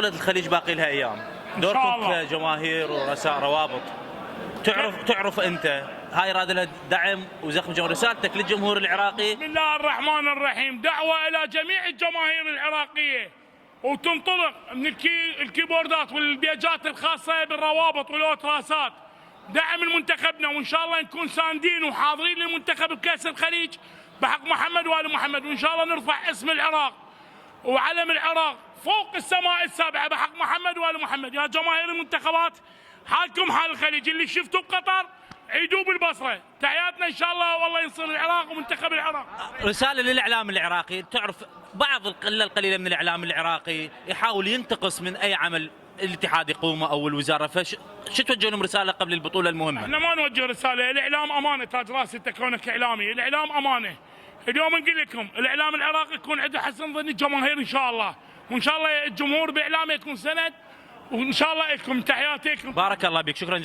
بطولة الخليج باقي لها ايام، إن شاء دوركم الله. كجماهير ورؤساء روابط، تعرف انت هاي راد لها دعم وزخم جمهور، رسالتك للجمهور العراقي. بسم الله الرحمن الرحيم، دعوة إلى جميع الجماهير العراقية وتنطلق من الكيبوردات والبيجات الخاصة بالروابط والأوتراسات دعم المنتخبنا، وإن شاء الله نكون ساندين وحاضرين للمنتخب بكأس الخليج بحق محمد وآل محمد، وإن شاء الله نرفع اسم العراق وعلم العراق فوق السماء السابعة بحق محمد وآل محمد. يا جماهير المنتخبات حالكم حال الخليج، اللي شفتوا بقطر عيدوا بالبصرة، تحياتنا إن شاء الله والله ينصر العراق ومنتخب العراق. رسالة للإعلام العراقي، تعرف بعض القلة من الإعلام العراقي يحاول ينتقص من أي عمل الاتحاد يقومه أو الوزارة، شو توجه لهم رسالة قبل البطولة المهمة؟ احنا ما نوجه رسالة، الإعلام أمانة، تاج راسي أنت كونك إعلامي، الإعلام أمانة. اليوم نقول لكم الإعلام العراقي يكون عنده حسن ظن الجماهير إن شاء الله، وإن شاء الله الجمهور بإعلامه يكون سند، وإن شاء الله لكم تحياتي. بارك الله بك، شكرا.